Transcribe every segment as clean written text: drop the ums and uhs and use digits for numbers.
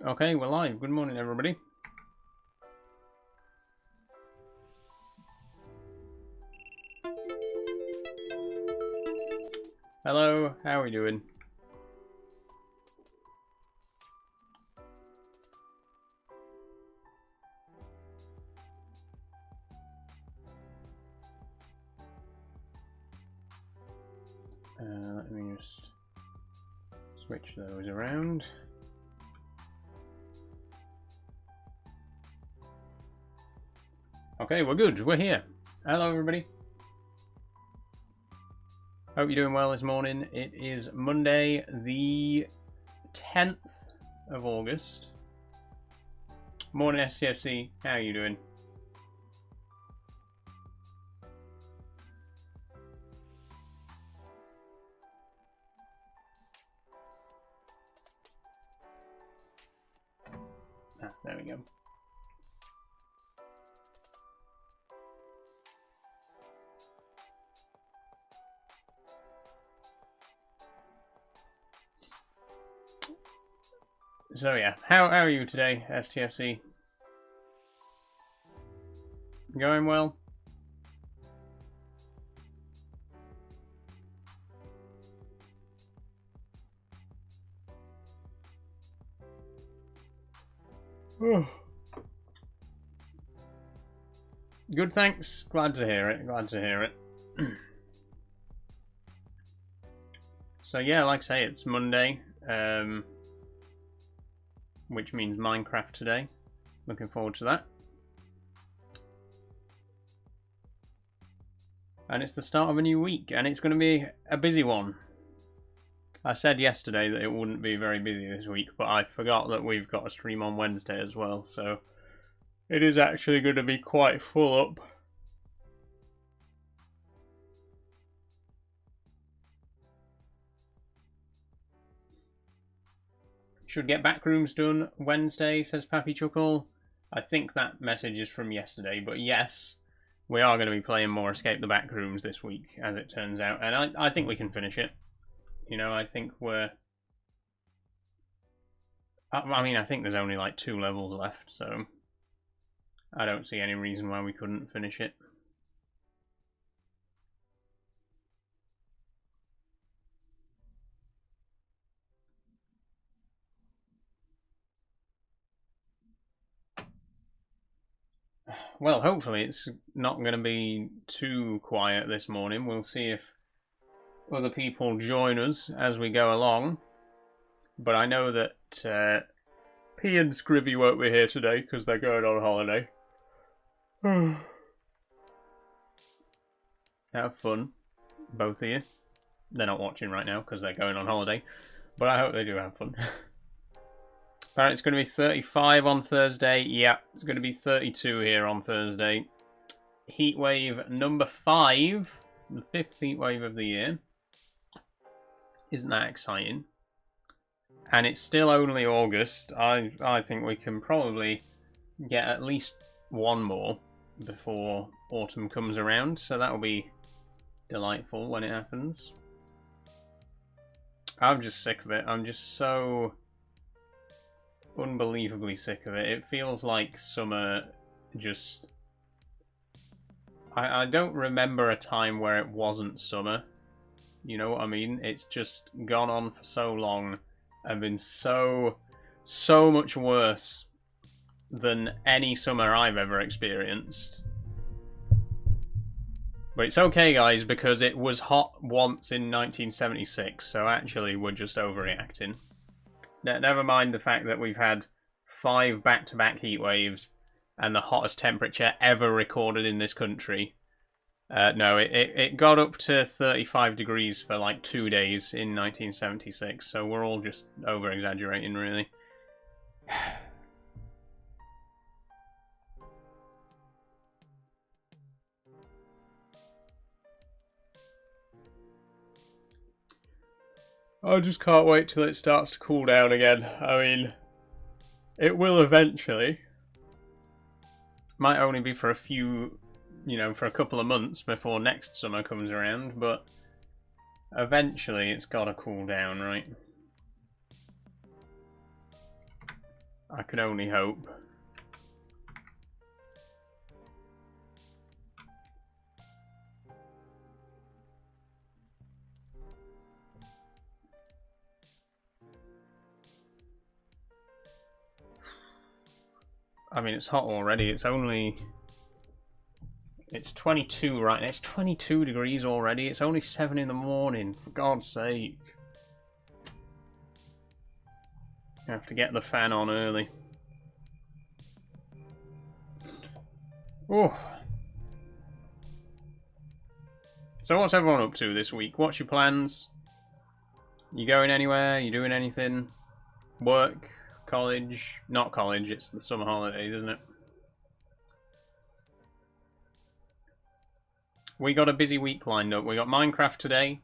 Okay, we're live. Good morning, everybody. Hello, how are we doing? Let me just switch those around. Okay, we're good. We're here. Hello, everybody. Hope you're doing well this morning. It is Monday, the 10th of August. Morning, STFC. How are you doing? There we go. So yeah, how are you today, STFC? Going well? Good, thanks. Glad to hear it. Glad to hear it. So yeah, like I say, it's Monday, which means Minecraft today. Looking forward to that. And it's the start of a new week, and it's going to be a busy one. I said yesterday that it wouldn't be very busy this week, but I forgot that we've got a stream on Wednesday as well, so it is actually going to be quite full up. Should get backrooms done Wednesday, says Pappy Chuckle. I think that message is from yesterday, but yes, we are going to be playing more Escape the Backrooms this week, as it turns out, and I think we can finish it. You know, I think we're... I mean, I think there's only like 2 levels left, so I don't see any reason why we couldn't finish it. Well, hopefully it's not going to be too quiet this morning. We'll see if other people join us as we go along. But I know that P and Scrivy won't be here today because they're going on holiday. Have fun, both of you. They're not watching right now because they're going on holiday. But I hope they do have fun. Apparently it's going to be 35 on Thursday. Yeah, it's going to be 32 here on Thursday. Heatwave number 5. The 5th heatwave of the year. Isn't that exciting? And it's still only August. I think we can probably get at least one more before autumn comes around. So that'll be delightful when it happens. I'm just sick of it. I'm just so... unbelievably sick of it. It feels like summer just... I don't remember a time where it wasn't summer. You know what I mean? It's just gone on for so long and been so much worse than any summer I've ever experienced. But it's okay, guys, because it was hot once in 1976, so actually we're just overreacting. Never mind the fact that we've had 5 back-to-back heat waves and the hottest temperature ever recorded in this country. No, it got up to 35 degrees for like 2 days in 1976, so we're all just over-exaggerating, really. I just can't wait till it starts to cool down again. I mean, it will eventually. Might only be for a few, you know, for a couple of months before next summer comes around, but eventually it's got to cool down, right? I can only hope. I mean, it's hot already. It's 22 right now. It's 22 degrees already. It's only 7 in the morning. For God's sake. I have to get the fan on early. Oh. So what's everyone up to this week? What's your plans? You going anywhere? You doing anything? Work? College? Not college, it's the summer holidays, isn't it? We got a busy week lined up. We got Minecraft today.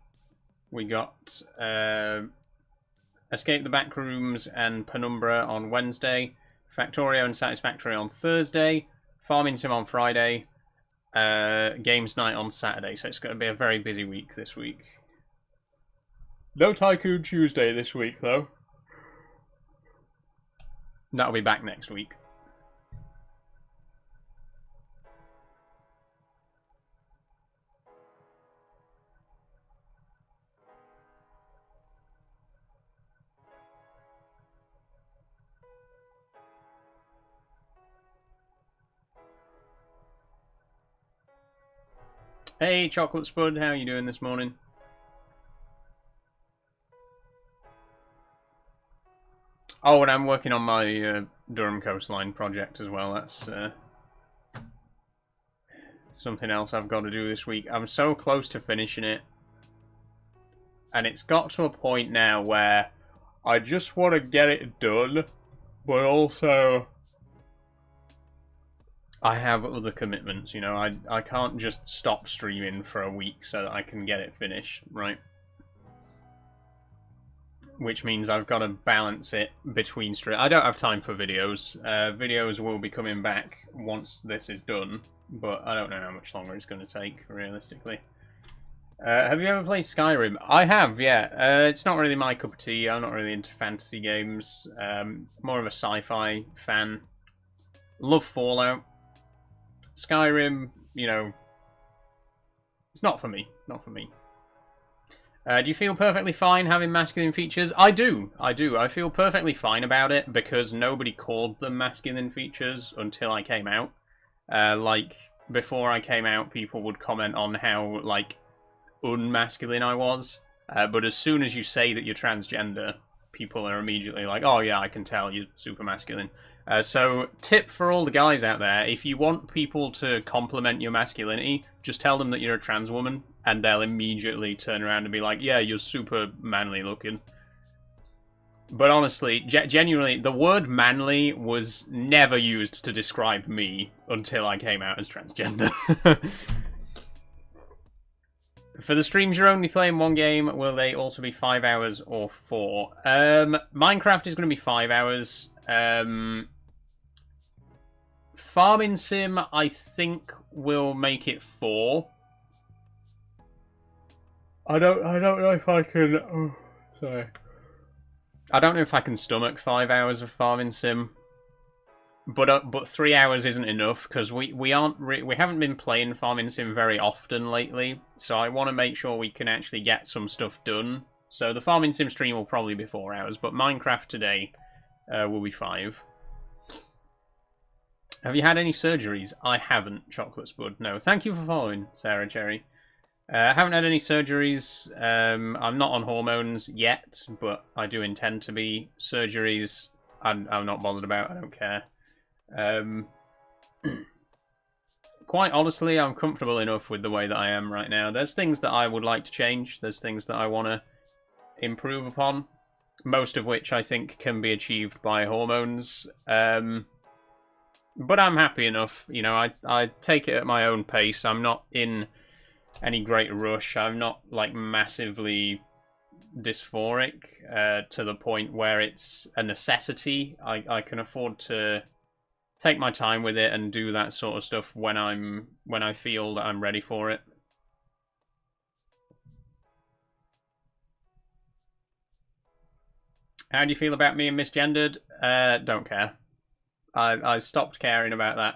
We got Escape the Backrooms and Penumbra on Wednesday. Factorio and Satisfactory on Thursday. Farming Sim on Friday. Games Night on Saturday. So it's going to be a very busy week this week. No Tycoon Tuesday this week, though. That'll be back next week. Hey, Chocolate Spud, how are you doing this morning? Oh, and I'm working on my Durham Coastline project as well. That's something else I've got to do this week. I'm so close to finishing it. And it's got to a point now where I just want to get it done, but also I have other commitments, you know. I can't just stop streaming for a week so that I can get it finished, right? Which means I've got to balance it between stream. I don't have time for videos. Videos will be coming back once this is done, but I don't know how much longer it's going to take, realistically. Have you ever played Skyrim? I have, yeah. It's not really my cup of tea. I'm not really into fantasy games. More of a sci-fi fan. Love Fallout. Skyrim, you know, it's not for me. Not for me. Do you feel perfectly fine having masculine features? I do. I feel perfectly fine about it because nobody called them masculine features until I came out. Like, before I came out, people would comment on how, like, unmasculine I was. But as soon as you say that you're transgender, people are immediately like, oh yeah, I can tell you're super masculine. So, tip for all the guys out there, if you want people to compliment your masculinity, just tell them that you're a trans woman, and they'll immediately turn around and be like, yeah, you're super manly looking. But honestly, genuinely, the word manly was never used to describe me until I came out as transgender. For the streams you're only playing one game, will they also be 5 hours or 4? Minecraft is going to be 5 hours. Farming Sim, I think, will make it 4. I don't know if I can. Oh, sorry. I don't know if I can stomach 5 hours of Farming Sim. But 3 hours isn't enough because we haven't been playing Farming Sim very often lately. So I want to make sure we can actually get some stuff done. So the Farming Sim stream will probably be 4 hours, but Minecraft today will be 5. Have you had any surgeries? I haven't, Chocolate Spud. No. Thank you for following, Sarah Cherry. I haven't had any surgeries. I'm not on hormones yet, but I do intend to be. Surgeries, I'm not bothered about. I don't care. Quite honestly, I'm comfortable enough with the way that I am right now. There's things that I would like to change. There's things that I want to improve upon. Most of which I think can be achieved by hormones. But I'm happy enough. You know, I take it at my own pace. I'm not in any great rush. I'm not, like, massively dysphoric to the point where it's a necessity. I can afford to take my time with it and do that sort of stuff when I feel that I'm ready for it. How do you feel about being misgendered? Don't care. I stopped caring about that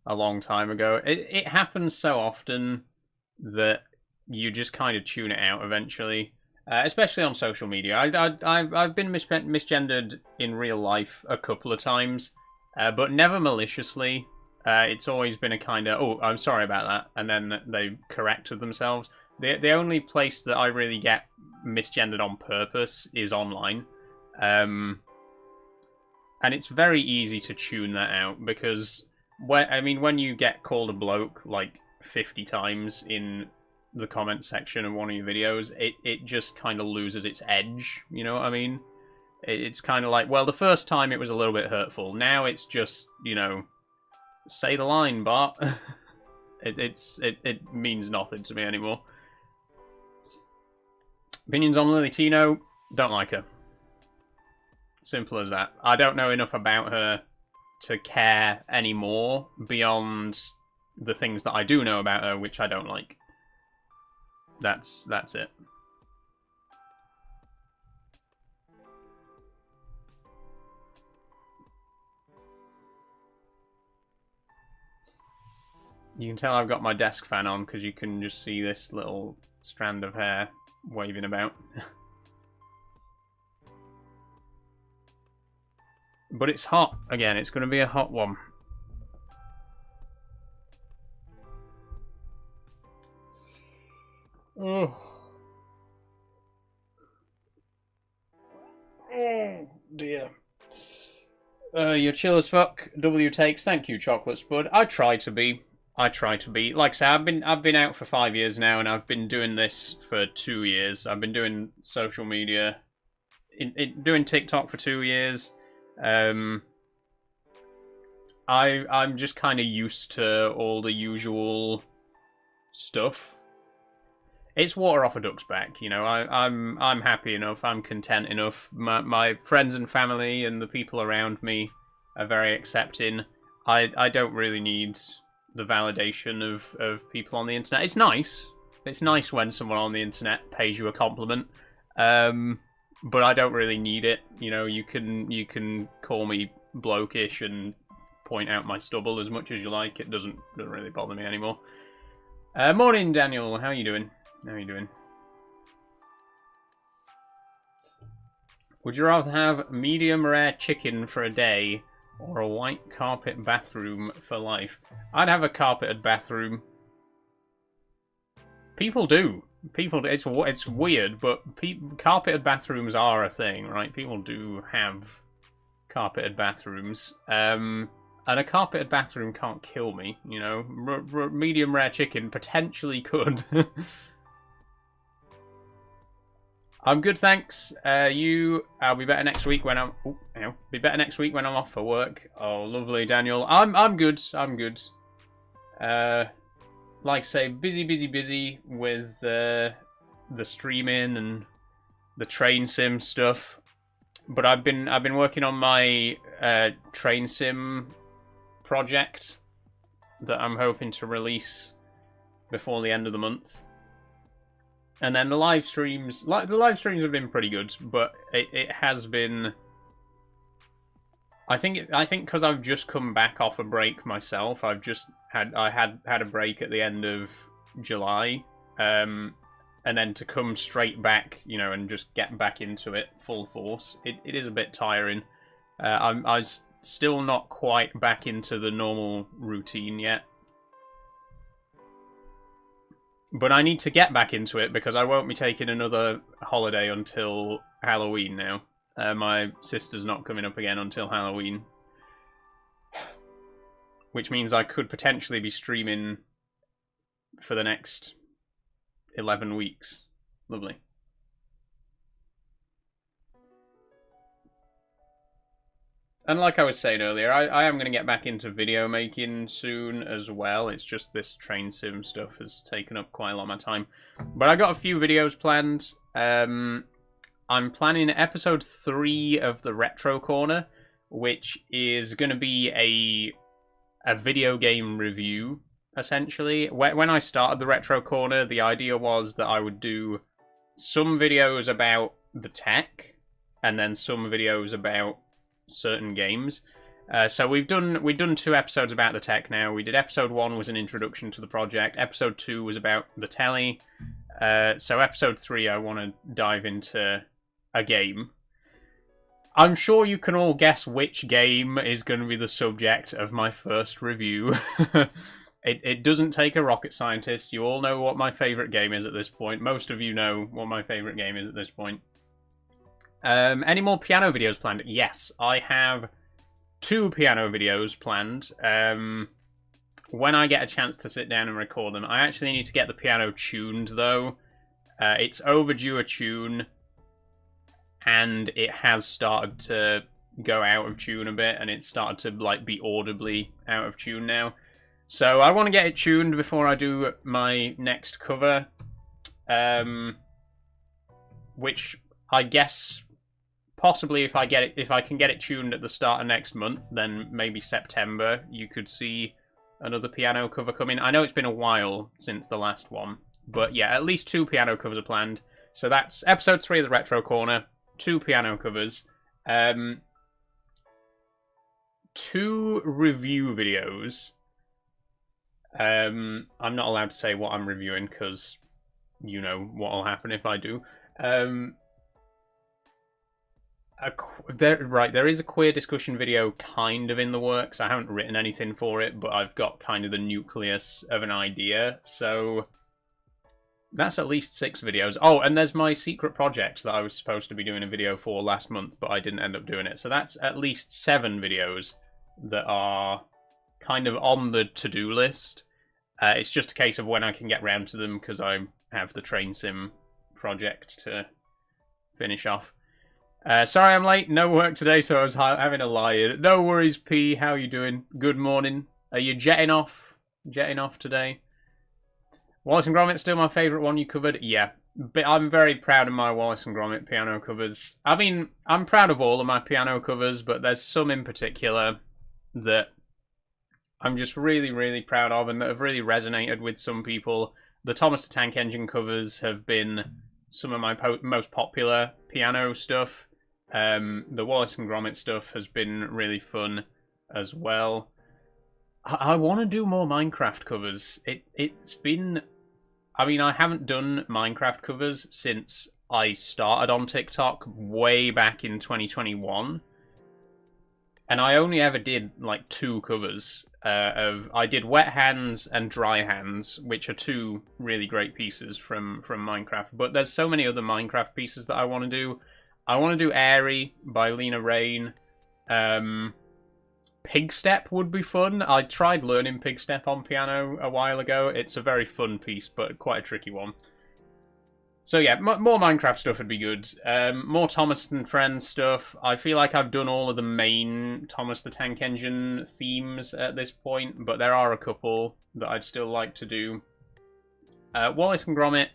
a long time ago. It happens so often that you just kind of tune it out eventually, especially on social media. I've been misgendered in real life a couple of times, but never maliciously. It's always been a kind of, oh, I'm sorry about that, and then they corrected themselves. The only place that I really get misgendered on purpose is online. And it's very easy to tune that out because when you get called a bloke like 50 times in the comment section of one of your videos, it just kind of loses its edge, you know what I mean? It's kind of like, well, the first time it was a little bit hurtful. Now it's just, say the line, Bart. It means nothing to me anymore. Opinions on Lily Tino, don't like her. Simple as that. I don't know enough about her to care anymore beyond the things that I do know about her, which I don't like. That's it. You can tell I've got my desk fan on because you can just see this little strand of hair waving about. But it's hot again. It's going to be a hot one. Oh. Oh dear. You're chill as fuck. W takes. Thank you, Chocolate Spud. I try to be. Like I say, I've been out for 5 years now, and I've been doing this for 2 years. I've been doing social media, doing TikTok for 2 years. I'm just kind of used to all the usual stuff. It's water off a duck's back, I'm happy enough. I'm content enough. My friends and family and the people around me are very accepting. I don't really need the validation of people on the internet. It's nice. It's nice when someone on the internet pays you a compliment. But I don't really need it. You can call me blokish and point out my stubble as much as you like. It doesn't really bother me anymore. Morning, Daniel. How you doing? Would you rather have medium rare chicken for a day or a white carpet bathroom for life? I'd have a carpeted bathroom. People do. It's weird, but carpeted bathrooms are a thing, right? People do have carpeted bathrooms. And a carpeted bathroom can't kill me, medium rare chicken potentially could. I'm good, thanks. I'll be better next week when I'm. Be better next week when I'm off for work. Oh, lovely, Daniel. I'm good. Like I say, busy with the streaming and the train sim stuff. But I've been working on my train sim project that I'm hoping to release before the end of the month. And then the live streams have been pretty good, but it has been. I think because I've just come back off a break myself. I had a break at the end of July, and then to come straight back, and just get back into it full force. It is a bit tiring. I'm still not quite back into the normal routine yet. But I need to get back into it because I won't be taking another holiday until Halloween now. My sister's not coming up again until Halloween. Which means I could potentially be streaming for the next 11 weeks. Lovely. And like I was saying earlier, I am going to get back into video making soon as well. It's just this train sim stuff has taken up quite a lot of my time. But I got a few videos planned. I'm planning episode 3 of the Retro Corner, which is going to be a video game review, essentially. When I started the Retro Corner, the idea was that I would do some videos about the tech, and then some videos about certain games. So we've done 2 episodes about the tech now. We did episode 1 was an introduction to the project. Episode 2 was about the telly. So episode 3 I want to dive into a game. I'm sure you can all guess which game is going to be the subject of my first review. It doesn't take a rocket scientist. You all know what my favourite game is at this point. Most of you know what my favourite game is at this point. Any more piano videos planned? Yes, I have 2 piano videos planned. When I get a chance to sit down and record them, I actually need to get the piano tuned, though. It's overdue a tune, and it has started to go out of tune a bit, and it's started to like be audibly out of tune now. So I want to get it tuned before I do my next cover, which I guess possibly if I can get it tuned at the start of next month, then maybe September you could see another piano cover coming. I know it's been a while since the last one, but yeah, at least 2 piano covers are planned. So that's episode 3 of the Retro Corner. 2 piano covers, 2 review videos. I'm not allowed to say what I'm reviewing because you know what will happen if I do. There is a queer discussion video kind of in the works. I haven't written anything for it, but I've got kind of the nucleus of an idea, so that's at least 6 videos. Oh, and there's my secret project that I was supposed to be doing a video for last month, but I didn't end up doing it. So that's at least 7 videos that are kind of on the to-do list. It's just a case of when I can get round to them, because I have the train sim project to finish off. Sorry I'm late. No work today, so I was having a lie. No worries, P. How you doing? Good morning. Are you jetting off? Jetting off today? Wallace and Gromit still my favourite one you covered? Yeah. But I'm very proud of my Wallace and Gromit piano covers. I mean, I'm proud of all of my piano covers, but there's some in particular that I'm just really, really proud of and that have really resonated with some people. The Thomas the Tank Engine covers have been some of my most popular piano stuff. The Wallace and Gromit stuff has been really fun as well. I want to do more Minecraft covers. It's been... I mean, I haven't done Minecraft covers since I started on TikTok way back in 2021. And I only ever did, like, 2 covers. I did Wet Hands and Dry Hands, which are 2 really great pieces from Minecraft. But there's so many other Minecraft pieces that I want to do. I want to do Airy by Lena Rain. Pigstep would be fun. I tried learning Pigstep on piano a while ago. It's a very fun piece, but quite a tricky one. So yeah, more Minecraft stuff would be good. More Thomas and Friends stuff. I feel like I've done all of the main Thomas the Tank Engine themes at this point, but there are a couple that I'd still like to do. Wallace and Gromit.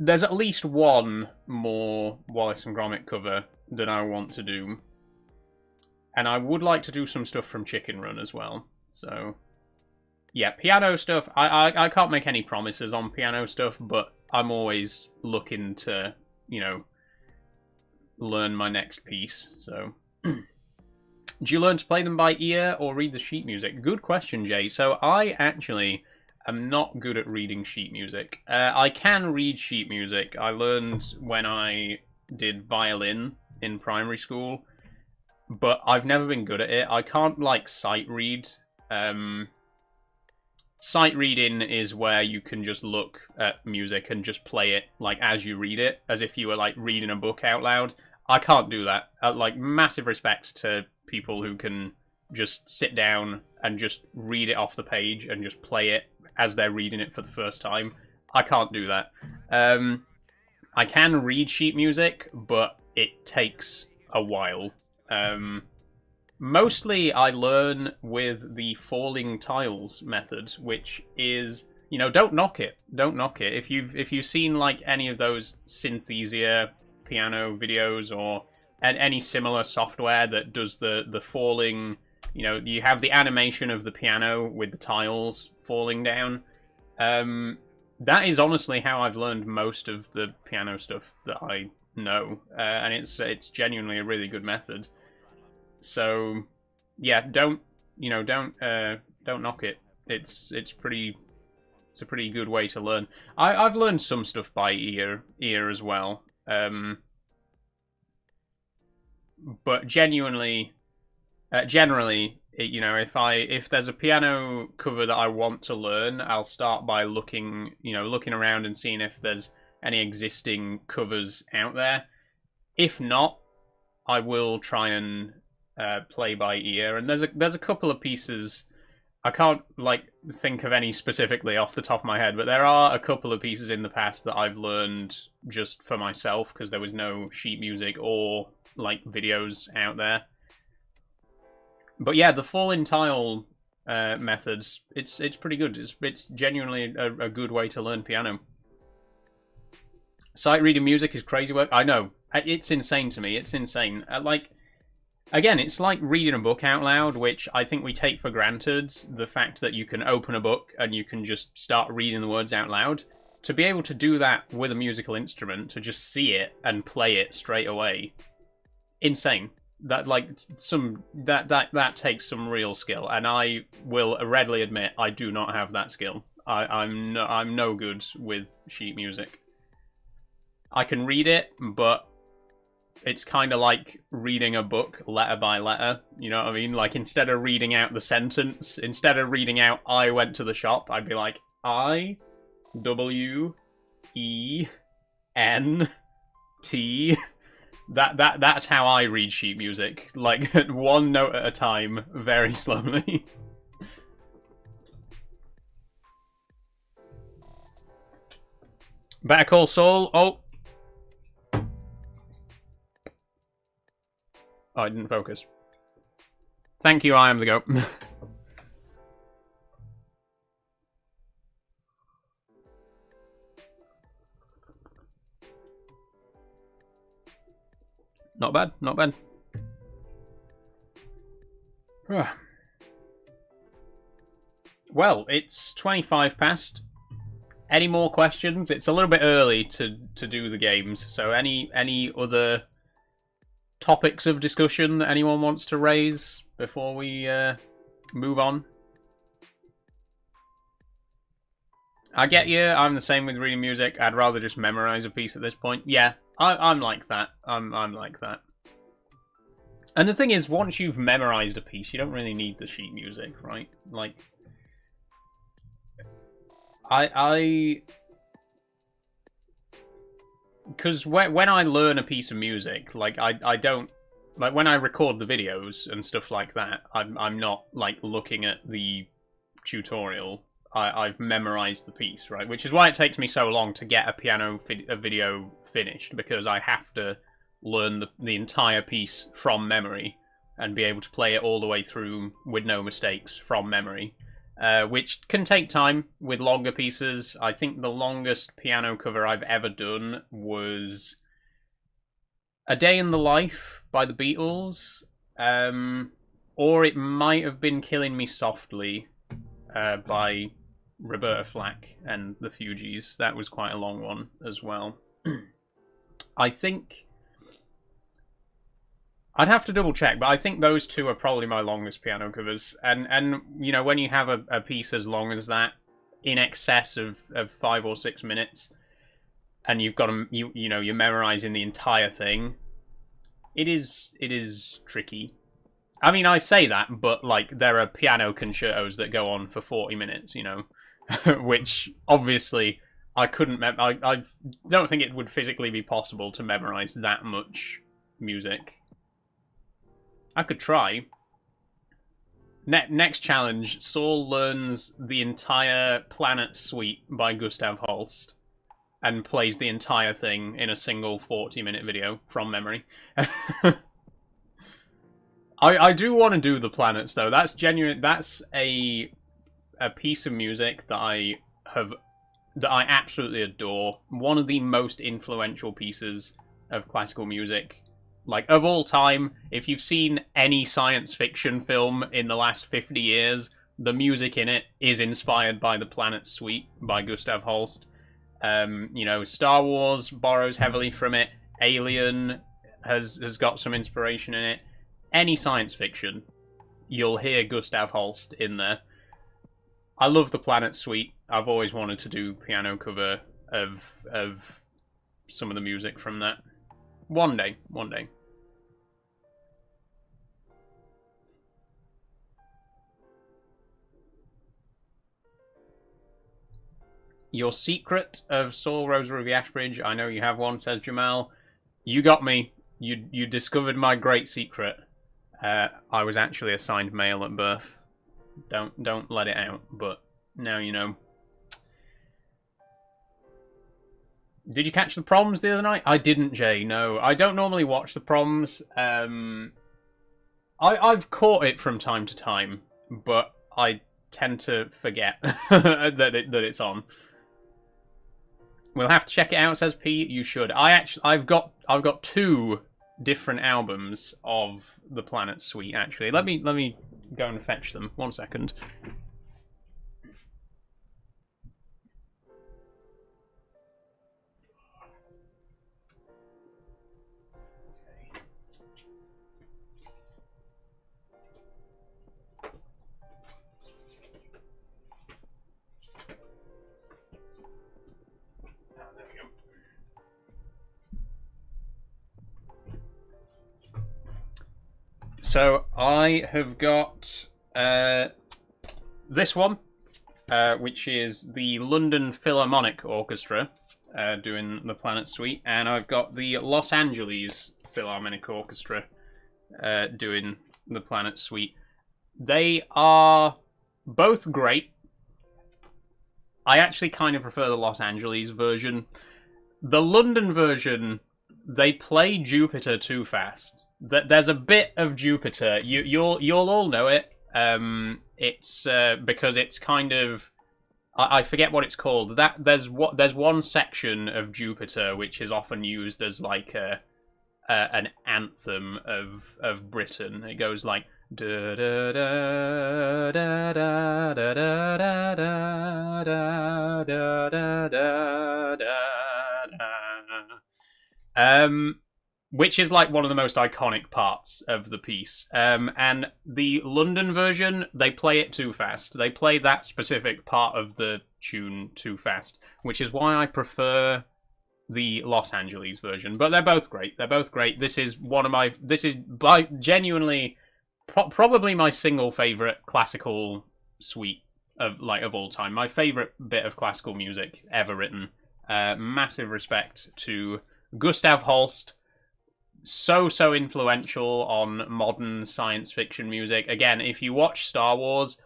There's at least one more Wallace and Gromit cover that I want to do. And I would like to do some stuff from Chicken Run as well. So, yeah, piano stuff. I can't make any promises on piano stuff, but I'm always looking to, you know, learn my next piece. So, do you learn to play them by ear or read the sheet music? Good question, Jay. So, I actually am not good at reading sheet music. I can read sheet music. I learned when I did violin in primary school. But I've never been good at it. I can't, like, sight read. Sight reading is where you can just look at music and just play it, like, as you read it, as if you were, like, reading a book out loud. I can't do that. Like, massive respect to people who can just sit down and just read it off the page and just play it as they're reading it for the first time. I can't do that. I can read sheet music, but it takes a while. Mostly I learn with the falling tiles method, which is, you know, don't knock it. Don't knock it. If you've seen like any of those Synthesia piano videos or any similar software that does the falling, you know, you have the animation of the piano with the tiles falling down. That is honestly how I've learned most of the piano stuff that I know, and it's genuinely a really good method. So yeah, don't knock it. It's a pretty good way to learn. I've learned some stuff by ear as well. But generally, if there's a piano cover that I want to learn, I'll start by looking around and seeing if there's any existing covers out there. If not, I will try and play by ear. And there's a couple of pieces. I can't think of any specifically off the top of my head, but there are a couple of pieces in the past that I've learned just for myself because there was no sheet music or videos out there. But yeah, the fall-in tile methods, it's pretty good. It's genuinely a good way to learn piano. Sight reading music is crazy work. I know. It's insane to me. It's insane. Again, it's like reading a book out loud, which I think we take for granted. The fact that you can open a book and you can just start reading the words out loud. To be able to do that with a musical instrument, to just see it and play it straight away, insane. That takes some real skill, and I will readily admit I do not have that skill. I'm no good with sheet music. I can read it, but it's kind of like reading a book letter by letter. You know what I mean? Like, instead of reading out the sentence, instead of reading out "I went to the shop," I'd be like I-W-E-N-T. That's how I read sheet music. Like, one note at a time, very slowly. Better Call Saul. Oh, I didn't focus. Thank you, I am the goat. Not bad, not bad. Well, it's 25 past. Any more questions? It's a little bit early to do the games, so any other topics of discussion that anyone wants to raise before we move on? I get you. I'm the same with reading music. I'd rather just memorize a piece at this point. Yeah, I'm like that. I'm like that. And the thing is, once you've memorized a piece, you don't really need the sheet music, right? Like, because when I learn a piece of music, like I don't, like when I record the videos and stuff like that, I'm not like looking at the tutorial. I've memorized the piece, right? Which is why it takes me so long to get a piano video finished, because I have to learn the entire piece from memory and be able to play it all the way through with no mistakes from memory. Which can take time with longer pieces. I think the longest piano cover I've ever done was A Day in the Life by the Beatles, or it might have been Killing Me Softly by Roberta Flack and the Fugees. That was quite a long one as well. I think I'd have to double check, but I think those two are probably my longest piano covers. And you know, when you have a piece as long as that, in excess of 5 or 6 minutes, and you've got you're memorizing the entire thing, it is tricky. I mean, I say that, but like there are piano concertos that go on for 40 minutes, you know, which obviously I couldn't. I don't think it would physically be possible to memorize that much music. I could try. Next challenge, Saul learns the entire Planet Suite by Gustav Holst and plays the entire thing in a single 40-minute video from memory. I do want to do the planets though. That's genuine. That's a piece of music that I absolutely adore. One of the most influential pieces of classical music, like, of all time. If you've seen any science fiction film in the last 50 years, the music in it is inspired by the Planet Suite by Gustav Holst. You know, Star Wars borrows heavily from it. Alien has got some inspiration in it. any science fiction, you'll hear Gustav Holst in there. I love the Planet Suite. I've always wanted to do piano cover of some of the music from that. One day. Your secret of Saul Rosary Ashbridge. I know you have one, says Jamal. You got me. You discovered my great secret. I was actually assigned male at birth. Don't let it out, but now you know. Did you catch the proms the other night? I didn't, Jay. No, I don't normally watch the proms. I've caught it from time to time, but I tend to forget that it's on. We'll have to check it out, says P. You should. I've got 2 different albums of the Planet Suite. Actually, let me go and fetch them. 1 second. So I have got this one, which is the London Philharmonic Orchestra doing the Planet Suite, and I've got the Los Angeles Philharmonic Orchestra doing the Planet Suite. They are both great. I actually kind of prefer the Los Angeles version. The London version, they play Jupiter too fast. There's a bit of Jupiter. You'll all know it. It's because it's kind of, I forget what it's called. There's one section of Jupiter which is often used as like an anthem of Britain. It goes like da da da da da da da da da da da da. Which is like one of the most iconic parts of the piece. And the London version, they play it too fast. They play that specific part of the tune too fast, which is why I prefer the Los Angeles version. But they're both great. This is genuinely probably my single favorite classical suite of all time. My favorite bit of classical music ever written. Massive respect to Gustav Holst. So influential on modern science fiction music. Again, if you watch Star Wars,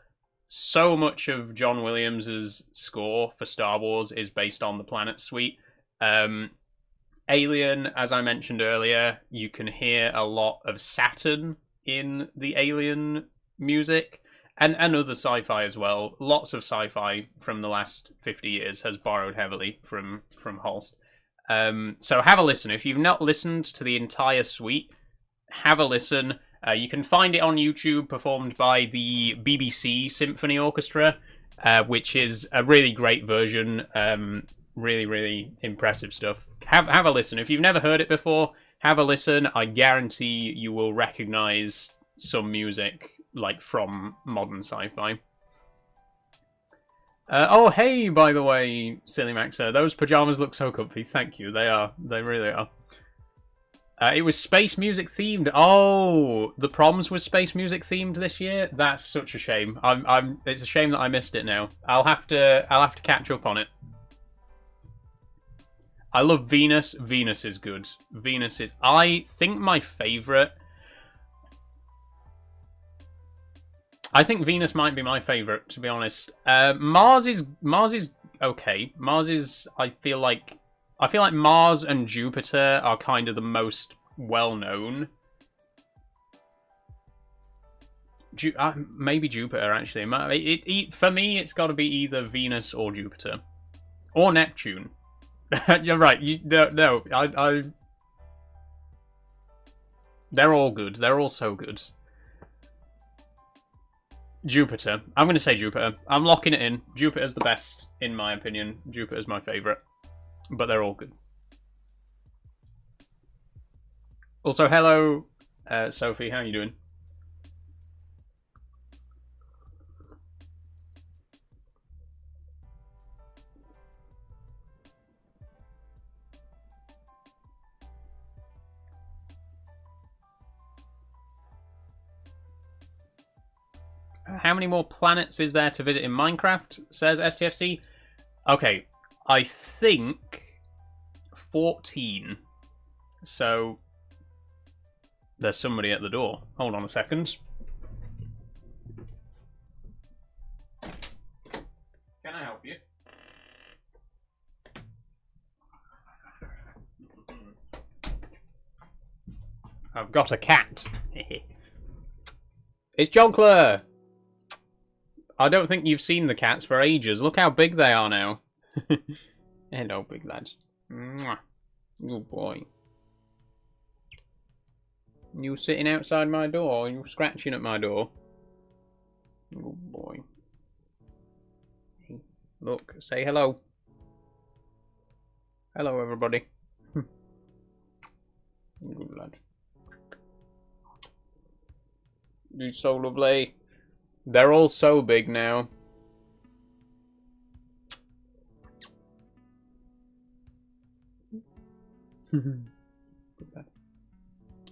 so much of John Williams's score for Star Wars is based on the Planet Suite. Alien, as I mentioned earlier, you can hear a lot of Saturn in the Alien music, and other sci-fi as well. Lots of sci-fi from the last 50 years has borrowed heavily from Holst. So have a listen. If you've not listened to the entire suite, have a listen. You can find it on YouTube, performed by the BBC Symphony Orchestra, which is a really great version. Really impressive stuff. Have a listen. If you've never heard it before, have a listen. I guarantee you will recognise some music like from modern sci-fi. Oh, hey, by the way, Silly Maxer, those pajamas look so comfy. Thank you. They really are. It was space music themed. Oh, the proms was space music themed this year. That's such a shame. It's a shame that I missed it now. I'll have to catch up on it. I love Venus. Venus is good. I think my favorite. I think Venus might be my favorite, to be honest. Mars is okay. I feel like Mars and Jupiter are kind of the most well-known. Maybe Jupiter, actually. For me, it's got to be either Venus or Jupiter. Or Neptune. You're right. No. They're all good. They're all so good. Jupiter. I'm going to say Jupiter. I'm locking it in. Jupiter's the best, in my opinion. Jupiter's my favourite. But they're all good. Also, hello, Sophie, how are you doing? How many more planets is there to visit in Minecraft, says STFC? Okay, I think 14. So there's somebody at the door. Hold on a second. Can I help you? I've got a cat. It's Jonkler! I don't think you've seen the cats for ages. Look how big they are now. Hello, big lad. Mwah. Good boy. You sitting outside my door? You scratching at my door? Good boy. Look, say hello. Hello, everybody. Good lad. You're so lovely. They're all so big now.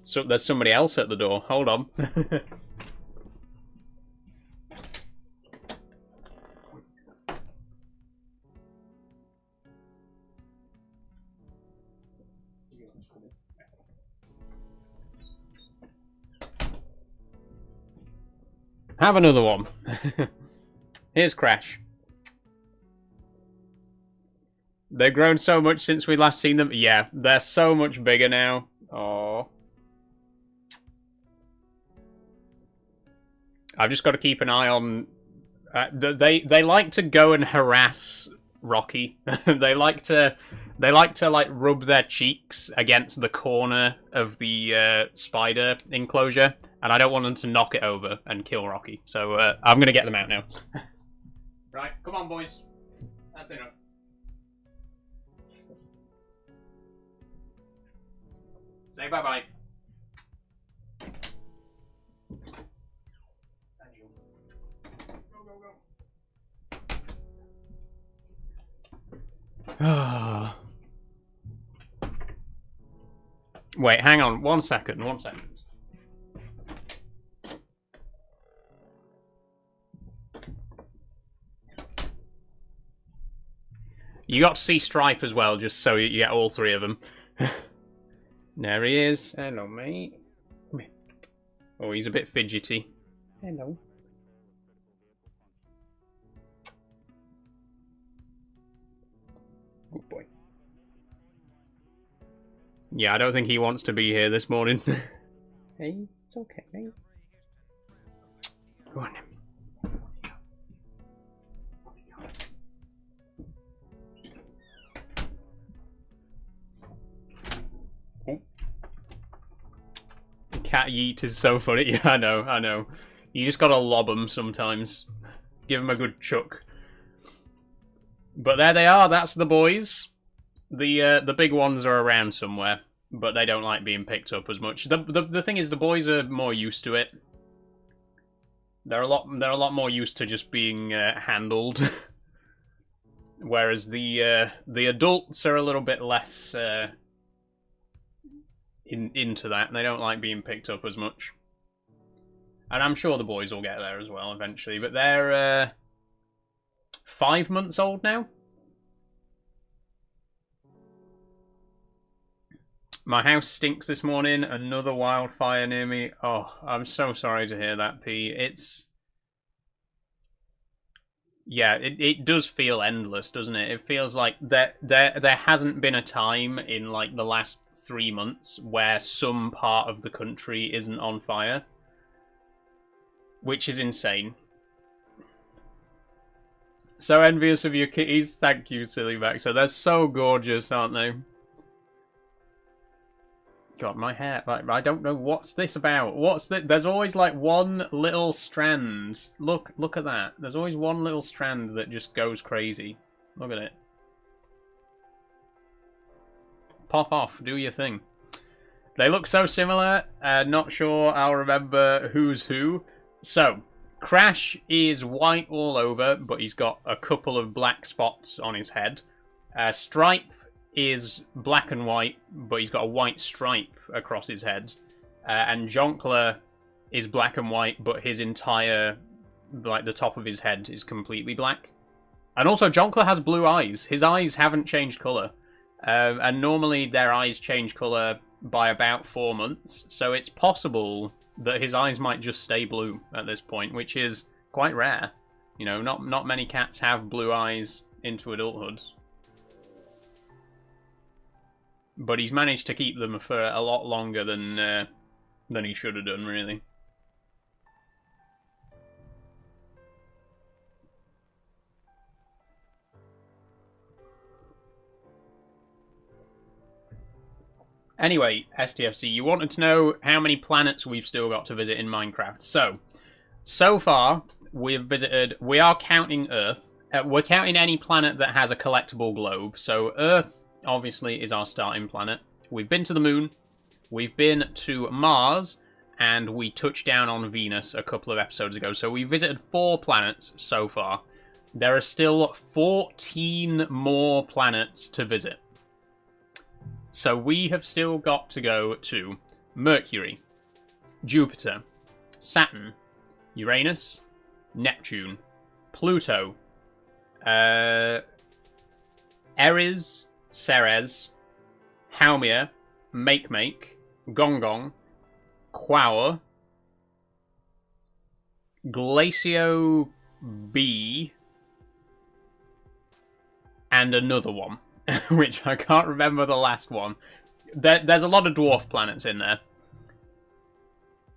So there's somebody else at the door. Hold on. Have another one. Here's Crash. They've grown so much since we last seen them. Yeah, they're so much bigger now. Oh. I've just got to keep an eye on... they like to go and harass Rocky. they like to like rub their cheeks against the corner of the spider enclosure, and I don't want them to knock it over and kill Rocky. So I'm gonna get them out now. Right, come on, boys. That's enough. Say bye-bye. Wait, hang on. 1 second. 1 second. You got to see Stripe as well, just so you get all three of them. There he is. Hello, mate. Come here. Oh, he's a bit fidgety. Hello. Good boy. Yeah, I don't think he wants to be here this morning. Hey, it's okay, mate. Go on. Oh. Cat yeet is so funny. Yeah, I know. You just gotta lob them sometimes. Give them a good chuck. But there they are, that's the boys. The big ones are around somewhere, but they don't like being picked up as much. The thing is, the boys are more used to it. They're a lot more used to just being handled, whereas the adults are a little bit less into that. They don't like being picked up as much. And I'm sure the boys will get there as well eventually. But they're 5 months old now. My house stinks this morning. Another wildfire near me. Oh, I'm so sorry to hear that, P. It's... Yeah, it does feel endless, doesn't it? It feels like there hasn't been a time in, like, the last 3 months where some part of the country isn't on fire. Which is insane. So envious of your kitties. Thank you, Sillyback. So they're so gorgeous, aren't they? God, my hair. Like, I don't know what's this about. What's this? There's always like one little strand. Look at that. There's always one little strand that just goes crazy. Look at it. Pop off. Do your thing. They look so similar. Not sure I'll remember who's who. So, Crash is white all over, but he's got a couple of black spots on his head. Stripe is black and white, but he's got a white stripe across his head. And Jonkler is black and white, but his entire, like, the top of his head is completely black. And also, Jonkler has blue eyes. His eyes haven't changed colour. And normally their eyes change colour by about 4 months, so it's possible that his eyes might just stay blue at this point, which is quite rare. You know, not many cats have blue eyes into adulthood. But he's managed to keep them for a lot longer than he should have done, really. Anyway, STFC, you wanted to know how many planets we've still got to visit in Minecraft. So far, we are counting Earth. We're counting any planet that has a collectible globe. So Earth, obviously, is our starting planet. We've been to the Moon, we've been to Mars, and we touched down on Venus a couple of episodes ago. So we visited 4 planets so far. There are still 14 more planets to visit. So we have still got to go to Mercury, Jupiter, Saturn, Uranus, Neptune, Pluto, Eris, Ceres, Haumea, Makemake, Gongong, Quaoar, Glacio B, and another one. Which I can't remember the last one. There's a lot of dwarf planets in there.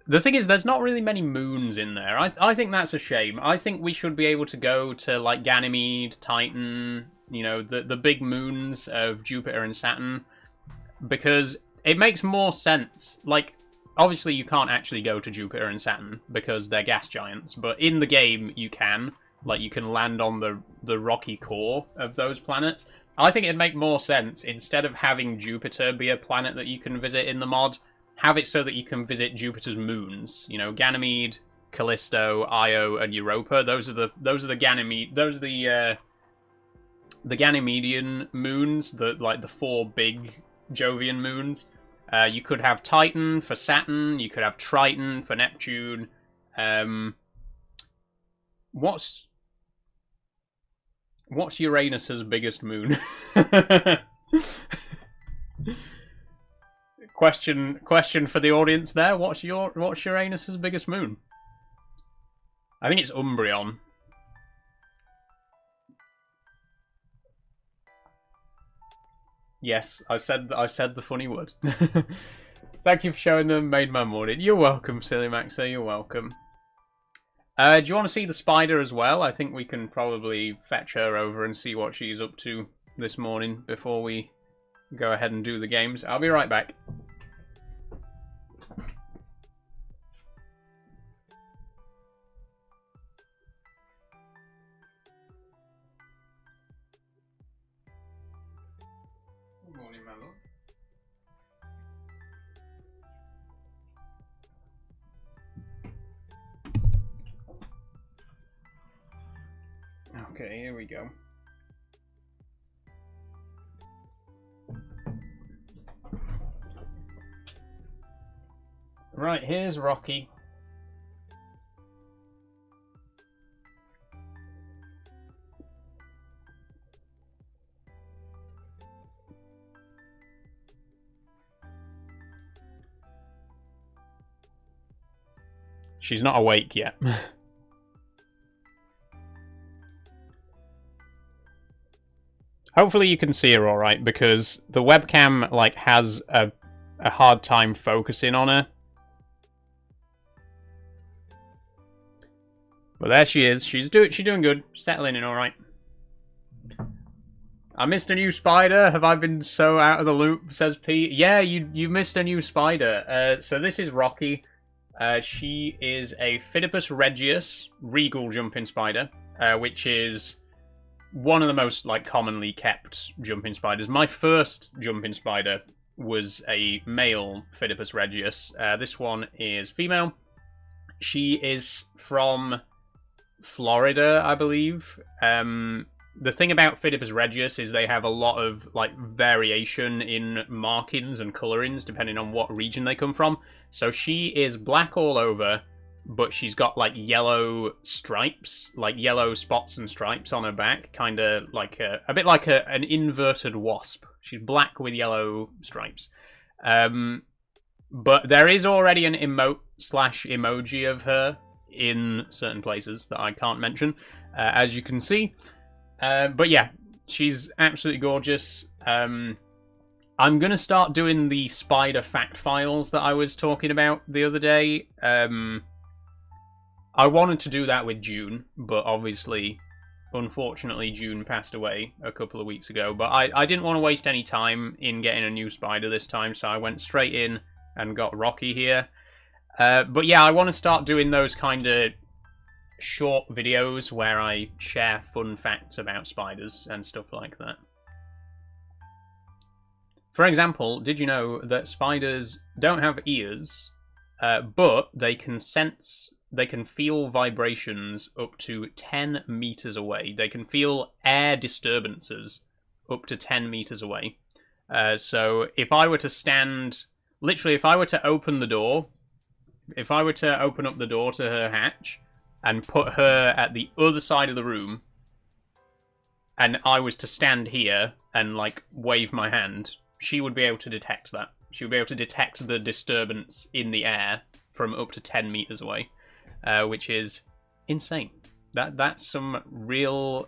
The thing is, there's not really many moons in there. I think that's a shame. I think we should be able to go to, like, Ganymede, Titan, you know, the big moons of Jupiter and Saturn. Because it makes more sense. Like, obviously you can't actually go to Jupiter and Saturn because they're gas giants. But in the game, you can. Like, you can land on the rocky core of those planets. I think it'd make more sense, instead of having Jupiter be a planet that you can visit in the mod, have it so that you can visit Jupiter's moons. You know, Ganymede, Callisto, Io, and Europa. Those are the Ganymedean moons, the 4 big Jovian moons. You could have Titan for Saturn, you could have Triton for Neptune. What's Uranus's biggest moon? Question for the audience there. What's Uranus's biggest moon? I think it's Umbreon. Yes, I said the funny word. Thank you for showing them. Made my morning. You're welcome, Silly Maxer. You're welcome. Do you want to see the spider as well? I think we can probably fetch her over and see what she's up to this morning before we go ahead and do the games. I'll be right back. Good morning, my love. Okay, here we go. Right, here's Rocky. She's not awake yet. Hopefully you can see her alright, because the webcam, like, has a hard time focusing on her. But there she is. She's doing good. Settling in alright. I missed a new spider. Have I been so out of the loop, says Pete. Yeah, you missed a new spider. So this is Rocky. She is a Phidippus regius regal jumping spider, which is one of the most, like, commonly kept jumping spiders. My first jumping spider was a male Phidippus regius. This one is female. She is from Florida, I believe. The thing about Phidippus regius is they have a lot of like variation in markings and colorings depending on what region they come from. So she is black all over, but she's got like yellow stripes, like yellow spots and stripes on her back, kind of like a bit like an inverted wasp. She's black with yellow stripes. But there is already an emote / emoji of her in certain places that I can't mention, as you can see. But yeah, she's absolutely gorgeous. I'm going to start doing the spider fact files that I was talking about the other day. I wanted to do that with June, but obviously, unfortunately, June passed away a couple of weeks ago. But I didn't want to waste any time in getting a new spider this time, so I went straight in and got Rocky here. But yeah, I want to start doing those kind of short videos where I share fun facts about spiders and stuff like that. For example, did you know that spiders don't have ears, but they can feel vibrations up to 10 meters away. They can feel air disturbances up to 10 meters away. So if I were to stand, literally if I were to open the door, if I were to open up the door to her hatch and put her at the other side of the room, and I was to stand here and like wave my hand, she would be able to detect that. She would be able to detect the disturbance in the air from up to 10 meters away, which is insane. That's some real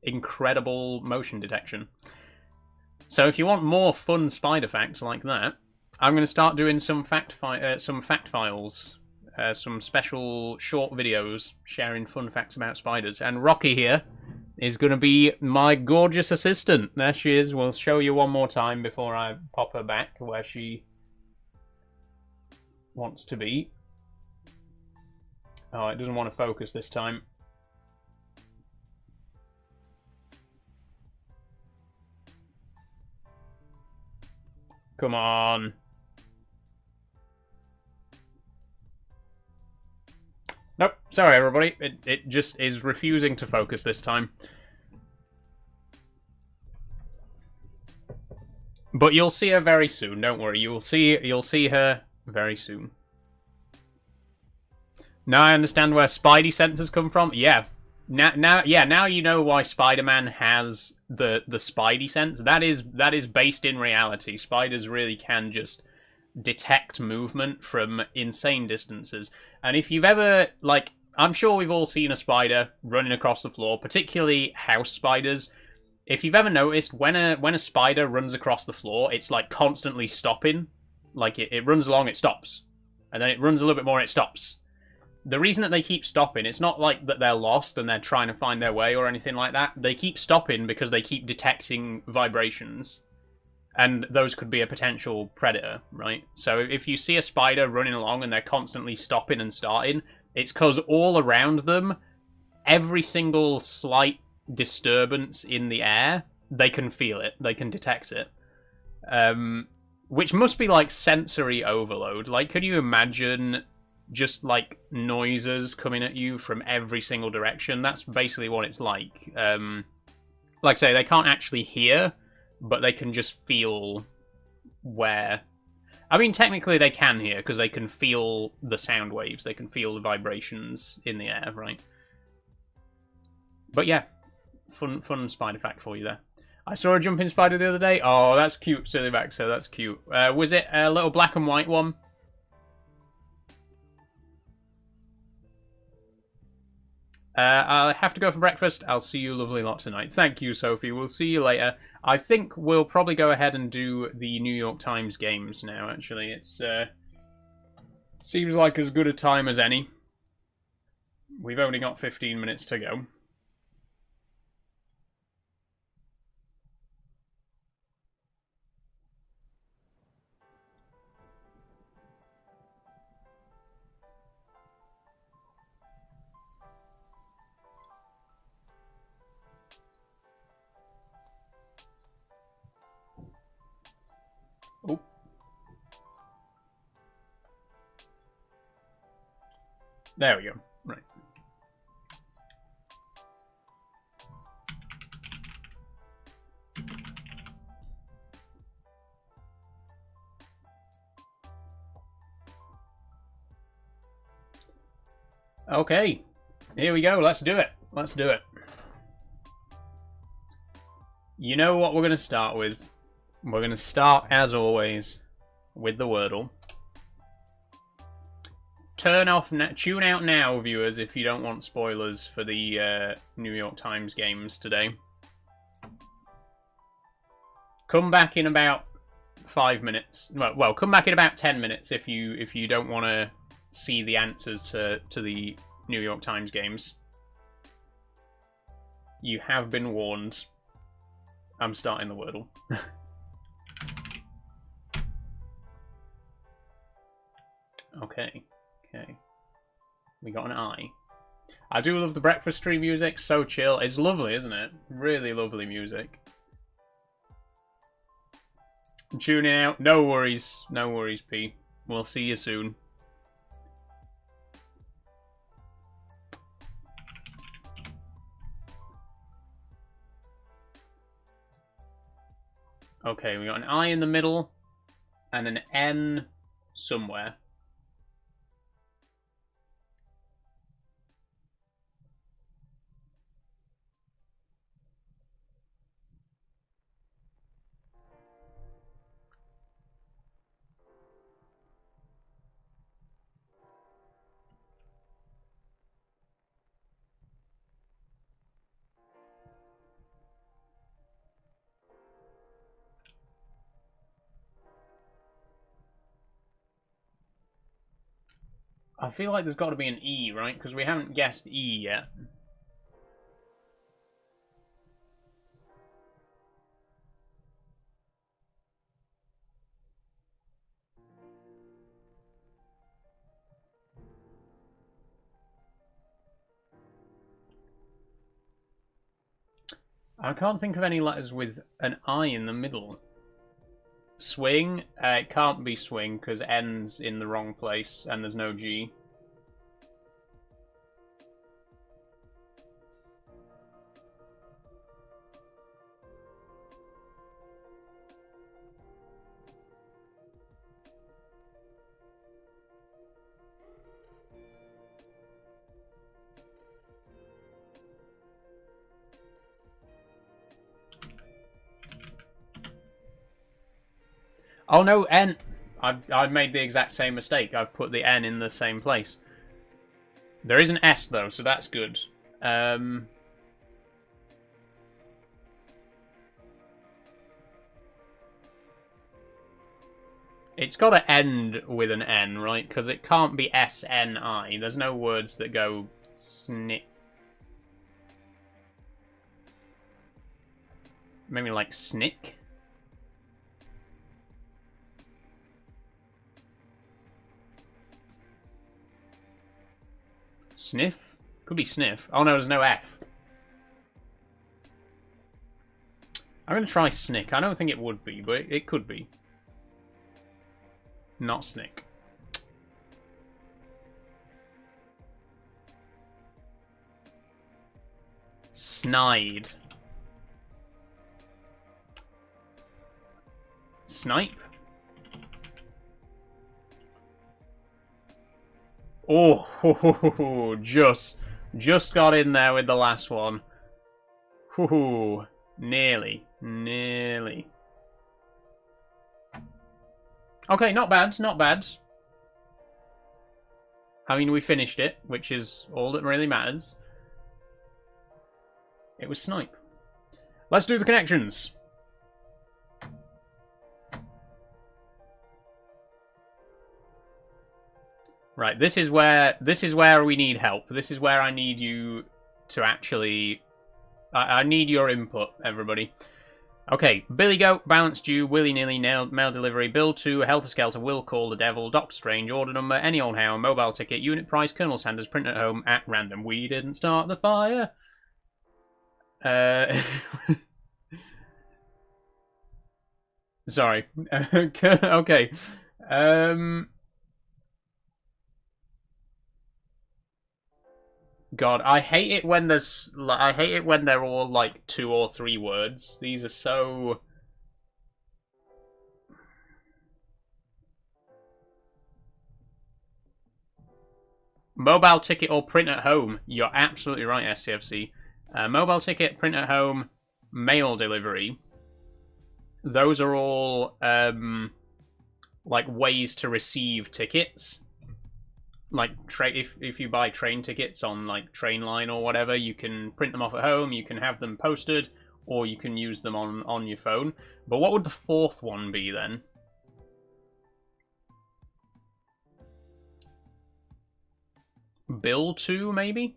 incredible motion detection. So if you want more fun spider facts like that, I'm going to start doing some fact files, some special short videos sharing fun facts about spiders. And Rocky here is going to be my gorgeous assistant. There she is. We'll show you one more time before I pop her back where she wants to be. Oh, it doesn't want to focus this time. Come on. Nope, sorry everybody, it just is refusing to focus this time. But you'll see her very soon, don't worry, you'll see her very soon. Now I understand where Spidey sensors come from. Yeah. Now you know why Spider-Man has the Spidey sense. That is based in reality. Spiders really can just detect movement from insane distances. And if you've ever, like, I'm sure we've all seen a spider running across the floor, particularly house spiders. If you've ever noticed, when a spider runs across the floor, it's like constantly stopping. Like it runs along, it stops. And then it runs a little bit more, it stops. The reason that they keep stopping, it's not like that they're lost and they're trying to find their way or anything like that. They keep stopping because they keep detecting vibrations. And those could be a potential predator, right? So if you see a spider running along and they're constantly stopping and starting, it's because all around them, every single slight disturbance in the air, they can feel it, they can detect it. Which must be like sensory overload. Like, could you imagine just like noises coming at you from every single direction? That's basically what it's like. Like I say, they can't actually hear, but they can just feel where... I mean, technically they can hear, because they can feel the sound waves. They can feel the vibrations in the air, right? But yeah, fun spider fact for you there. I saw a jumping spider the other day. Oh, that's cute, Sillyback, so that's cute. Was it a little black and white one? I'll have to go for breakfast. I'll see you lovely lot tonight. Thank you, Sophie. We'll see you later. I think we'll probably go ahead and do the New York Times games now, actually. It's seems like as good a time as any. We've only got 15 minutes to go. There we go. Right. Okay. Here we go. Let's do it. Let's do it. You know what we're going to start with? We're going to start, as always, with the Wordle. Tune out now, viewers, if you don't want spoilers for the New York Times games today. Come back in about 5 minutes. Well, come back in about 10 minutes if you don't want to see the answers to the New York Times games. You have been warned. I'm starting the Wordle. Okay. We got an I. I do love the breakfast tree music. So chill. It's lovely, isn't it? Really lovely music. Tuning out. No worries. No worries, P. We'll see you soon. Okay, we got an I in the middle and an N somewhere. I feel like there's got to be an E, right? Because we haven't guessed E yet. I can't think of any letters with an I in the middle. Swing? It can't be swing because N's in the wrong place and there's no G. Oh no, N. I've made the exact same mistake. I've put the N in the same place. There is an S though, so that's good. It's got to end with an N, right? Because it can't be S-N-I. There's no words that go snip. Maybe like snick? Sniff? Could be sniff. Oh no, there's no F. I'm going to try snick. I don't think it would be, but it could be. Not snick. Snide. Snipe? Oh, just got in there with the last one. Nearly. Okay, not bad, not bad. I mean, we finished it, which is all that really matters. It was snipe. Let's do the connections. Right, this is where we need help. This is where I need you to actually... I need your input, everybody. Okay, Billy Goat, Balance Due, Willy-Nilly, Mail Delivery, Bill 2, Helter Skelter, Will Call the Devil, Doctor Strange, Order Number, Any Old How, Mobile Ticket, Unit Price, Colonel Sanders, Print at Home, at random. We didn't start the fire. Sorry. Okay. God, I hate it when there's. I hate it when they're all like 2 or 3 words. These are so. Mobile ticket or print at home. You're absolutely right, STFC. Mobile ticket, print at home, mail delivery. Those are all like ways to receive tickets. Like if you buy train tickets on like Trainline or whatever, you can print them off at home, you can have them posted, or you can use them on your phone. But what would the 4th one be then? Bill to, maybe?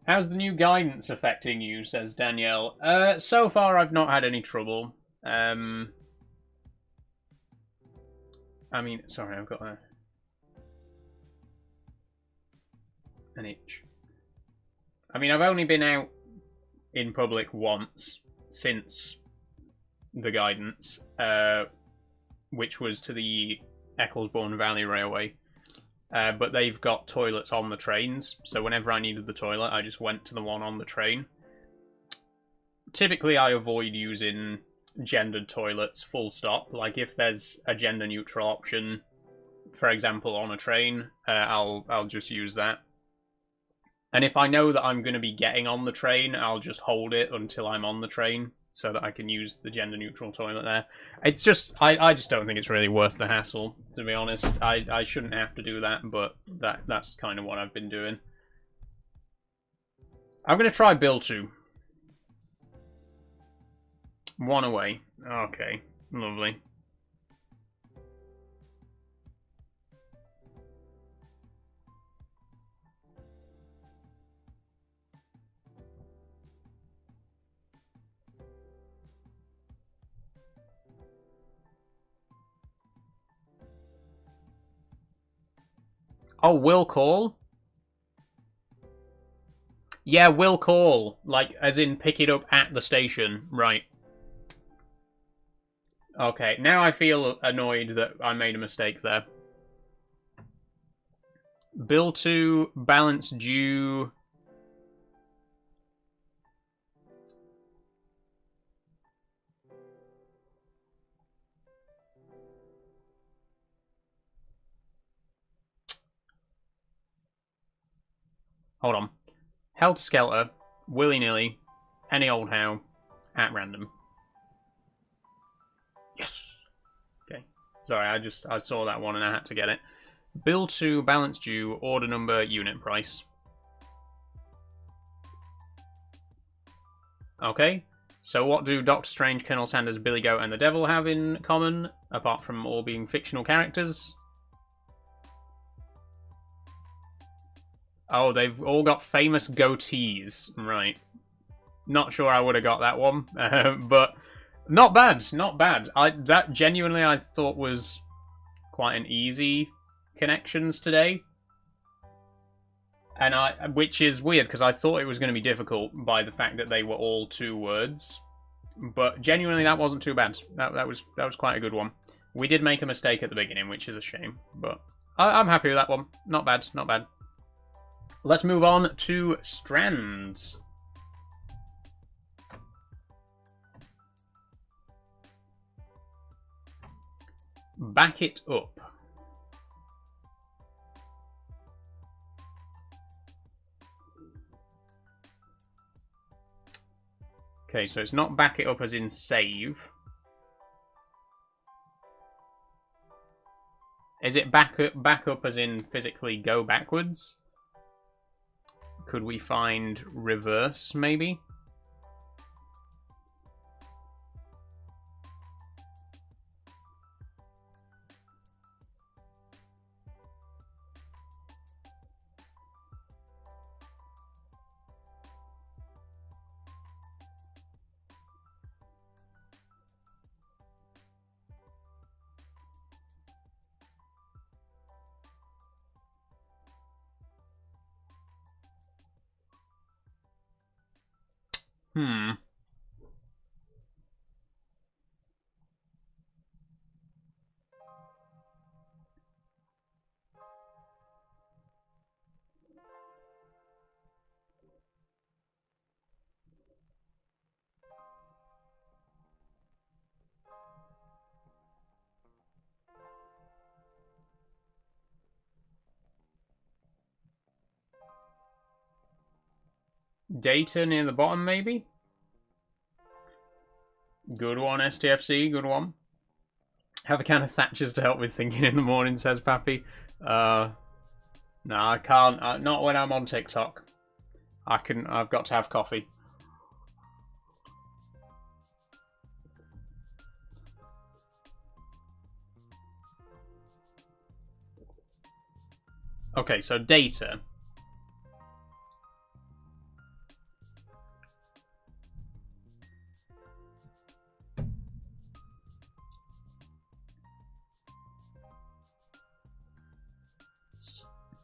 How's the new guidance affecting you, says Danielle. So far I've not had any trouble. I mean, sorry, I've got an itch. I mean, I've only been out in public once since the guidance, which was to the Ecclesbourne Valley Railway. But they've got toilets on the trains, so whenever I needed the toilet, I just went to the one on the train. Typically, I avoid using gendered toilets, full stop. Like, if there's a gender-neutral option, for example, on a train, I'll just use that. And if I know that I'm going to be getting on the train, I'll just hold it until I'm on the train, so that I can use the gender-neutral toilet there. It's just, I just don't think it's really worth the hassle, to be honest. I shouldn't have to do that, but that's kind of what I've been doing. I'm going to try Bill 2. 1 away. Okay, lovely. Oh, will call? Yeah, will call. Like, as in pick it up at the station. Right. Okay, now I feel annoyed that I made a mistake there. Bill 2, balance due. Hold on. Helter Skelter, willy-nilly, any old how, at random. Yes! Okay. Sorry, I saw that one and I had to get it. Bill 2, balance due, order number, unit price. Okay. So what do Doctor Strange, Colonel Sanders, Billy Goat, and the Devil have in common, apart from all being fictional characters? Oh, they've all got famous goatees. Right. Not sure I would have got that one, but not bad, not bad. That genuinely I thought was quite an easy connections today, and which is weird because I thought it was going to be difficult by the fact that they were all 2 words. But genuinely, that wasn't too bad. That was quite a good one. We did make a mistake at the beginning, which is a shame, but I'm happy with that one. Not bad, not bad. Let's move on to strands. Back it up. Okay, so it's not back it up as in save. Is it back up as in physically go backwards? Could we find reverse, maybe? Data near the bottom, maybe? Good one, STFC, good one. Have a can of Thatcher's to help with thinking in the morning, says Pappy. No, I can't. Not when I'm on TikTok. I've got to have coffee. Okay, so data.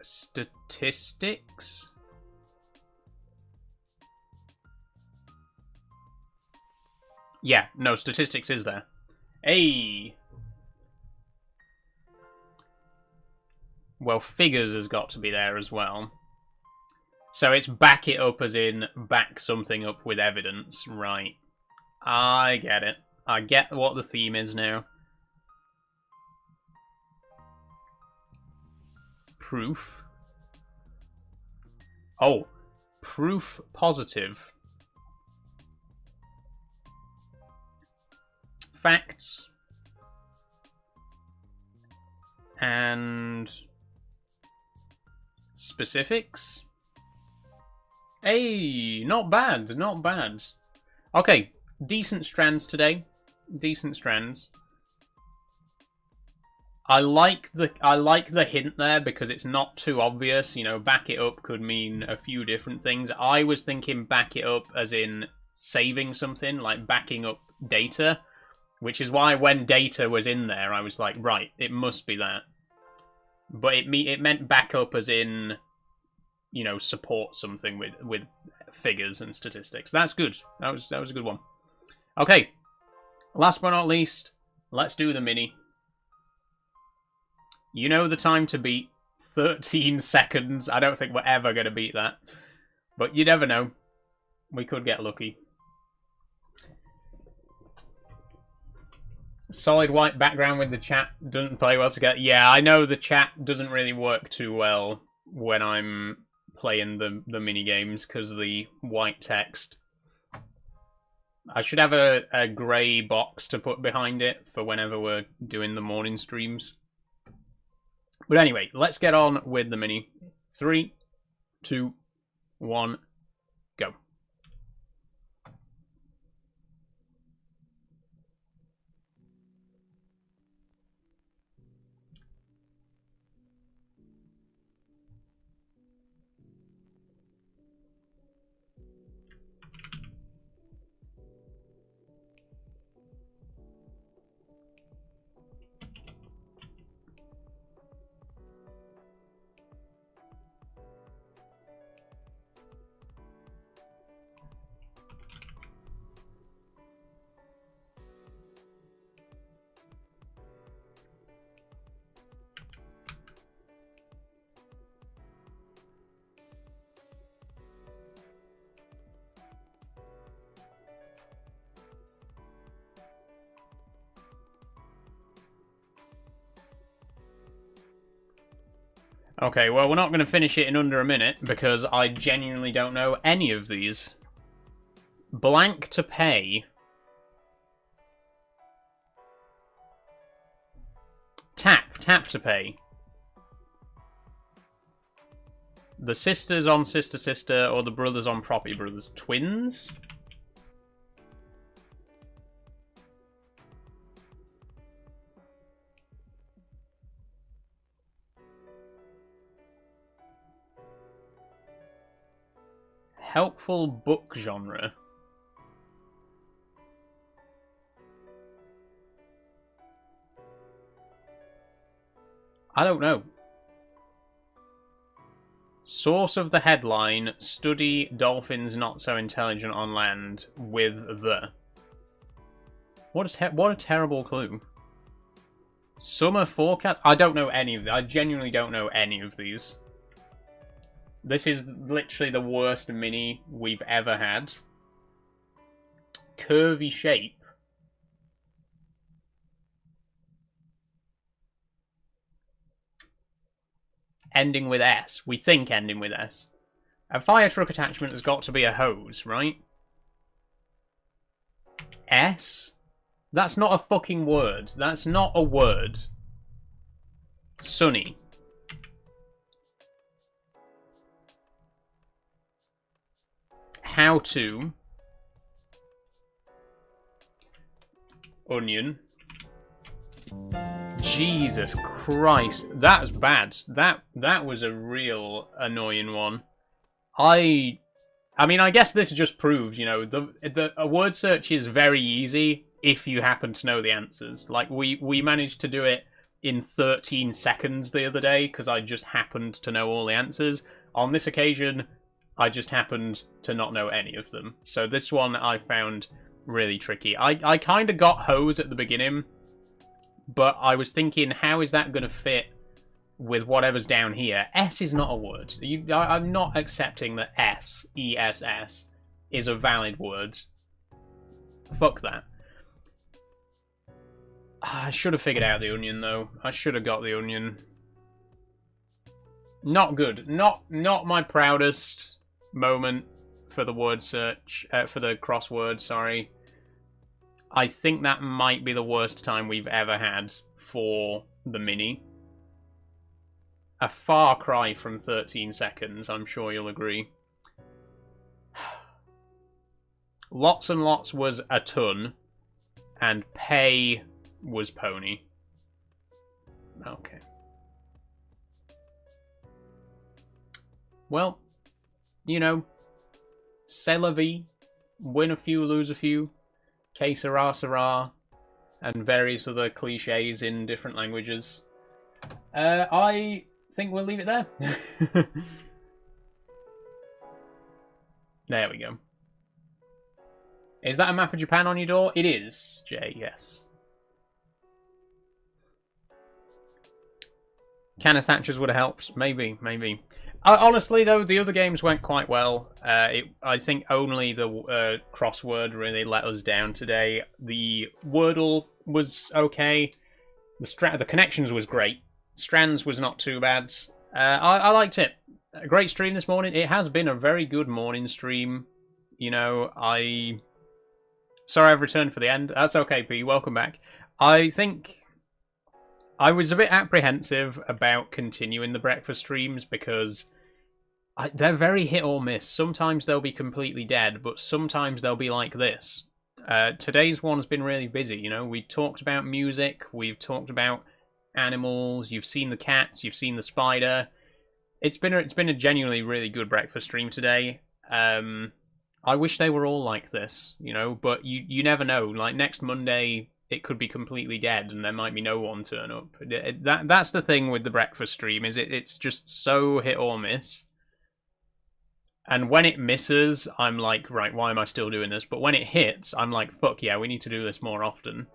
Statistics? Yeah, no, statistics is there. Hey! Well, figures has got to be there as well. So it's back it up as in back something up with evidence. Right. I get it. I get what the theme is now. Proof. Oh, proof positive. Facts. And specifics. Hey, not bad, not bad. Okay, decent strands today. Decent strands. I like the hint there because it's not too obvious. You know, back it up could mean a few different things. I was thinking back it up as in saving something, like backing up data, which is why when data was in there, I was like, right, it must be that. But it meant back up as in, you know, support something with figures and statistics. That's good. That was a good one. Okay, last but not least, let's do the mini. You know the time to beat, 13 seconds. I don't think we're ever going to beat that. But you never know. We could get lucky. Solid white background with the chat doesn't play well together. Yeah, I know the chat doesn't really work too well when I'm playing the mini games because the white text. I should have a grey box to put behind it for whenever we're doing the morning streams. But anyway, let's get on with the mini. 3, 2, 1, go. Okay, well, we're not going to finish it in under a minute because I genuinely don't know any of these. Blank to pay. Tap to pay. The sisters on Sister Sister or the brothers on Property Brothers. Twins? Helpful book genre. I don't know. Source of the headline, study dolphins not so intelligent on land with the. What a terrible clue. Summer forecast? I don't know any of them. I genuinely don't know any of these. This is literally the worst mini we've ever had. Curvy shape. Ending with S. We think ending with S. A fire truck attachment has got to be a hose, right? S? That's not a fucking word. That's not a word. Sunny. How to. Onion. Jesus Christ. That's bad. That was a real annoying one. I mean, I guess this just proves, you know, a word search is very easy if you happen to know the answers. Like, we managed to do it in 13 seconds the other day because I just happened to know all the answers. On this occasion, I just happened to not know any of them. So this one I found really tricky. I kind of got hose at the beginning, but I was thinking, how is that going to fit with whatever's down here? S is not a word. I'm not accepting that S, E-S-S, is a valid word. Fuck that. I should have figured out the onion, though. I should have got the onion. Not good. Not my proudest moment for the word search, for the crossword, sorry. I think that might be the worst time we've ever had for the mini. A far cry from 13 seconds, I'm sure you'll agree. Lots and lots was a ton, and pay was pony. Okay. Well, you know, c'est la vie, win a few, lose a few, que sera, sera, and various other cliches in different languages. I think we'll leave it there. There we go. Is that a map of Japan on your door? It is, Jay, yes. Can of Thatcher's would have helped. Maybe, maybe. Honestly, though, the other games went quite well. I think only the crossword really let us down today. The Wordle was okay. The connections was great. Strands was not too bad. I liked it. A great stream this morning. It has been a very good morning stream. You know, Sorry I've returned for the end. That's okay, P. Welcome back. I think I was a bit apprehensive about continuing the breakfast streams because they're very hit or miss. Sometimes they'll be completely dead, but sometimes they'll be like this. Today's one's been really busy, you know. We talked about music, we've talked about animals, you've seen the cats, you've seen the spider. It's been a genuinely really good breakfast stream today. I wish they were all like this, you know, but you never know. Like, next Monday, it could be completely dead and there might be no one turn up. That's the thing with the breakfast stream, is it's just so hit or miss. And when it misses, I'm like, right, why am I still doing this? But when it hits, I'm like, fuck yeah, we need to do this more often.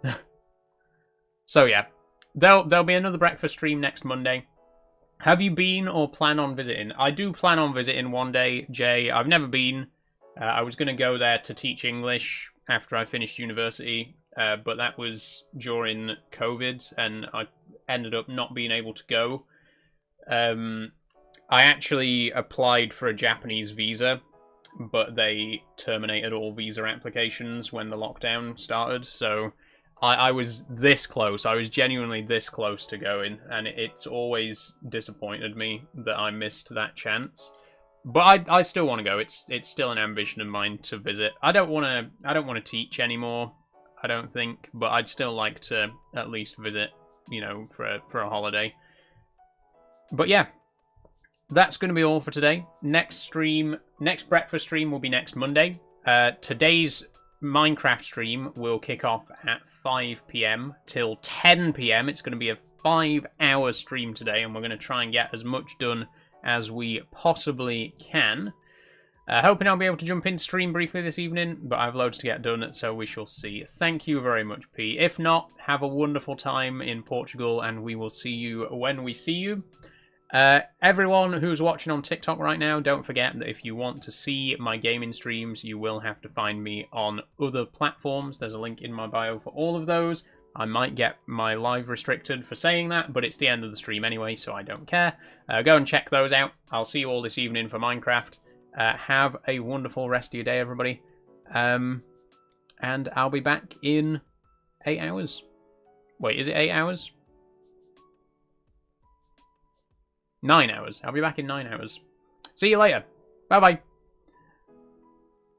So yeah, there'll be another breakfast stream next Monday. Have you been or plan on visiting? I do plan on visiting one day, Jay. I've never been. I was going to go there to teach English after I finished university, but that was during COVID, and I ended up not being able to go. I actually applied for a Japanese visa, but they terminated all visa applications when the lockdown started, so I was this close. I was genuinely this close to going, and it's always disappointed me that I missed that chance. But I still want to go. It's still an ambition of mine to visit. I don't want to teach anymore, I don't think, but I'd still like to at least visit, you know, for a holiday. But yeah, that's going to be all for today. Next breakfast stream will be next Monday. Today's Minecraft stream will kick off at 5 PM till 10 PM. It's going to be a 5-hour stream today, and we're going to try and get as much done as we possibly can. Hoping I'll be able to jump in stream briefly this evening, but I have loads to get done, so we shall see. Thank you very much, P. If not, have a wonderful time in Portugal, and we will see you when we see you. Everyone who's watching on TikTok right now, don't forget that if you want to see my gaming streams, you will have to find me on other platforms. There's a link in my bio for all of those. I might get my live restricted for saying that, but it's the end of the stream anyway, so I don't care. Go and check those out. I'll see you all this evening for Minecraft. Have a wonderful rest of your day, everybody. And I'll be back in 8 hours. Wait, is it 8 hours? 9 hours. I'll be back in 9 hours. See you later. Bye-bye.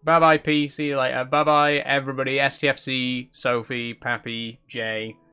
Bye-bye, P. See you later. Bye-bye, everybody. STFC, Sophie, Pappy, Jay.